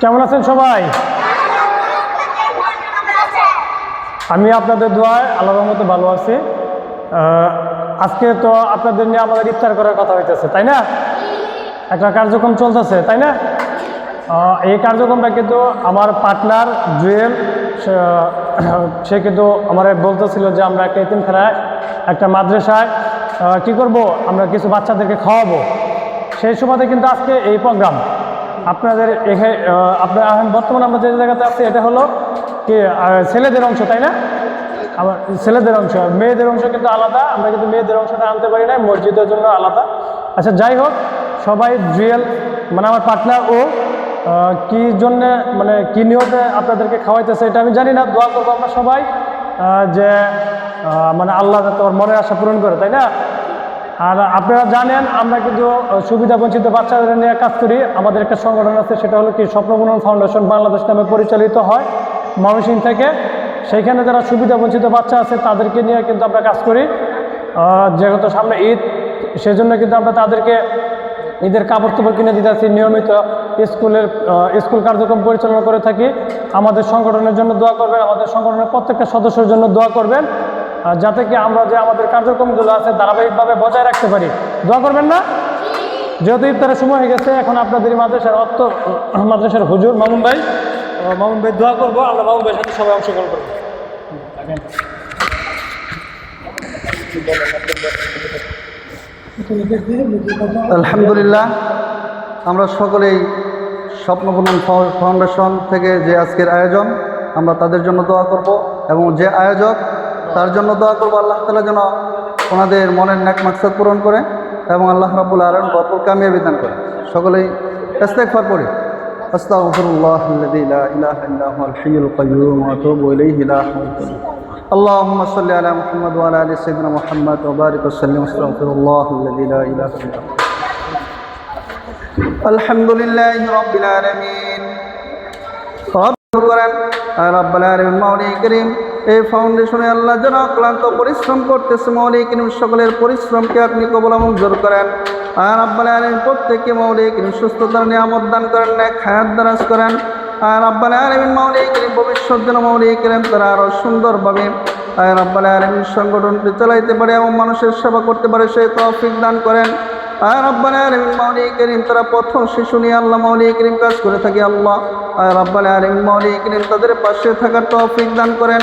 কেমন আছেন সবাই? আমি আপনাদের দোয়ায় আল্লাহর রহমতে ভালো আছি। আজকে তো আপনাদের নিয়ে আমাদের ইফতার করার কথা হইতেছে, তাই না? একটা কার্যক্রম চলতেছে, তাই না? এই কার্যক্রমটা কিন্তু আমার পার্টনার জুয়েল সে কিন্তু আমার বলতেছিল যে আমরা একটা এতিমখানায় একটা মাদ্রাসায় কি করব, আমরা কিছু বাচ্চাদেরকে খাওয়াবো। সেই সময়তে কিন্তু আজকে এই প্রোগ্রাম আপনাদের এখানে এখন বর্তমানে আমরা যে জায়গাতে আছি এটা হলো কি ছেলেদের অংশ, তাই না? আমার ছেলেদের অংশ, মেয়েদের অংশ কিন্তু আলাদা। আমরা কিন্তু মেয়েদের অংশটা আনতে পারি না, মসজিদের জন্য আলাদা। আচ্ছা, যাই হোক, সবাই জুয়েল মানে আমার পার্টনার ও কি জন্যে মানে কি নিয়তে আপনাদেরকে খাওয়াইতেছে এটা আমি জানি না। দোয়া করবো আমরা সবাই যে মানে আল্লাহ তোর মনের আশা পূরণ করে, তাই না? আর আপনারা জানেন আমরা কিন্তু সুবিধা বঞ্চিত বাচ্চাদের নিয়ে কাজ করি। আমাদের একটা সংগঠন আছে, সেটা হলো কি স্বপ্নবুনন ফাউন্ডেশন বাংলাদেশ নামে পরিচালিত হয় ময়মনসিংহ থেকে। সেইখানে যারা সুবিধা বঞ্চিত বাচ্চা আছে তাদেরকে নিয়ে কিন্তু আমরা কাজ করি। যেহেতু সামনে ঈদ, সেজন্য কিন্তু আমরা তাদেরকে ঈদের কাপড় চোপড় কিনে দিতে আসি। নিয়মিত স্কুল কার্যক্রম পরিচালনা করে থাকি। আমাদের সংগঠনের জন্য দোয়া করবেন, আমাদের সংগঠনের প্রত্যেকটা সদস্যের জন্য দোয়া করবেন, যাতে কি আমরা যে আমাদের কার্যক্রমগুলো আছে ধারাবাহিকভাবে বজায় রাখতে পারি। দোয়া করবেন না? যেহেতু ইফতারের সময় হয়ে গেছে, এখন আপনাদের মাদ্রাসার হুজুর মামুন ভাই দোয়া করবো। আমরা মামুন ভাইয়ের সাথে সবাই অংশগ্রহণ করবো। আলহামদুলিল্লাহ, আমরা সকলেই স্বপ্নবুনন ফাউন্ডেশন থেকে যে আজকের আয়োজন, আমরা তাদের জন্য দোয়া করব এবং যে আয়োজক তার জন্য দোয়া করব আল্লাহ তাআলা যেন ওনাদের মনের নেক মাকসাদ পূরণ করে এবং আল্লাহ রাব্বুল আলামিন ভরপুর কামিয়াবি দান করে। সকলেই ইস্তেগফার পড়ি। আস্তাগফিরুল্লাহাল্লাযী লা ইলাহা ইল্লা হুয়াল হাইয়ুল কাইয়্যুম ওয়া আতুবু ইলাইহি লা হাওলা। আল্লাহুম্মা সাল্লি আলা মুহাম্মাদ ওয়া আলা আলি সাইয়্যিদিনা মুহাম্মাদ ওয়া বারিক ওয়া সাল্লিম। আস্তাগফিরুল্লাহাল্লাযী লা ইলাহা ইল্লা হু। আলহামদুলিল্লাহি রাব্বিল আলামিন। রব্বুল আলামিন মাওলাই করিম, এই ফাউন্ডেশনে আল্লাহ যারা ক্লান্ত পরিশ্রম করতেছে মাওলাই করিম সকলের পরিশ্রমকে আপনি কবুল মঞ্জুর করেন। আর রব্বুল আলামিন প্রত্যেককে মাওলাই করিম সুস্থতার নিয়ামত দান করেন, নেক হায়াত দারাজ করেন। আর রব্বুল আলামিন মাওলাই করিম ভবিষ্যৎ যেন মাওলাই করিম তারা আরো সুন্দরভাবে আর রব্বুল আলামিন সংগঠনটি চালাইতে পারে এবং মানুষের সেবা করতে পারে, সেই তৌফিক দান করেন। আর রব্বুল আলামিন মাওলাই করিম তারা প্রথম শিশু নিয়ে আল্লাহ মাওলাই করিম কাজ করে থাকে আল্লাহ। আর রব্বুল আলামিন মাওলাই করিম তাদের পাশে থাকার তৌফিক দান করেন।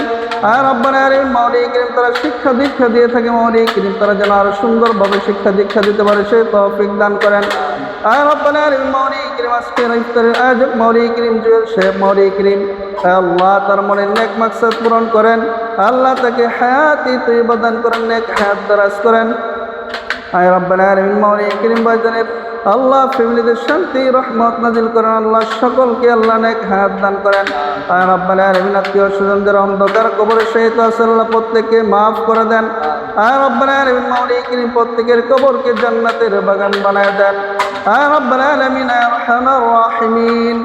আর রব্বুল আলামিন মাওলাই করিম তারা শিক্ষা দীক্ষা দিয়ে থাকে মাওলাই করিম তারা যেন আরো সুন্দরভাবে শিক্ষা দীক্ষা দিতে পারে, সেই তৌফিক দান করেন। আর রব্বুল আলামিন মাওলাই করিম আজকের ইফতারের আয়োজক মাওলাই করিম জুয়েল সাহেব মাওলাই করিম আল্লাহ তার মনের নেক মাকসাদ পূরণ করেন। আল্লাহ তাকে হায়াতি তৈয়বা দান করেন, নেক হায়াত দারাজ করেন। আয় রব্বুল আলামিন মাওলাই করিম ভাইজানের আল্লাহ ফ্যামিলিদের শান্তি রহমত নাজিল করেন। আল্লাহ সকলকে আল্লাহ নেক হায়াত দান করেন। আয় রব্বুল আলামিন আত্মীয় স্বজনদের অন্ধকার কবরে শহীদ আছে আল্লাহ প্রত্যেককে মাফ করে দেন। আয় রব্বুল আলামিন মাওলাই করিম প্রত্যেকের কবরকে জান্নাতের বাগান বানায় দেন। আয় রব্বুল আলামিন আয় আরহামার রাহিমিন,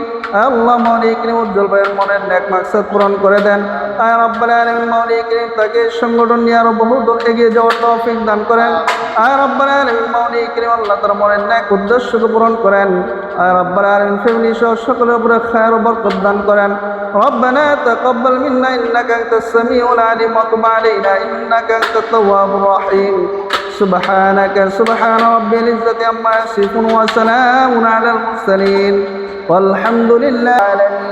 আল্লাহ মাওলাই করিম উজ্জ্বল ভাইয়ের মনের নেক মাকসাদ পূরণ করে দেন। আয় রব্বুল আলামিন মাওলাই করিম তাকে সংগঠন নিয়ে আরো বহু দূর এগিয়ে যাওয়ার তৌফিক দান করেন। আয় রব্বুল আলামিন মাওলাই করিম আল্লাহ তার মনের নেক উদ্দেশ্যকে পূরণ করেন। আয় রব্বুল আলামিন ফ্যামিলি সহ সকলের উপরে খায়ের ও বরকত দান করেন। রব্বানা তাকাব্বাল মিন্না ইন্নাকা আনতাস সামিউল আলিম ওয়া তুব আলাইনা ইন্নাকা আনতাত তাওয়াবুর রহিম। সুবহান রাব্বিল ইজ্জাতি আম্মা ইয়াসিফুন ওয়া সালামুন আলাল মুরসালিন ওয়ালহামদুলিল্লাহি আলামিন।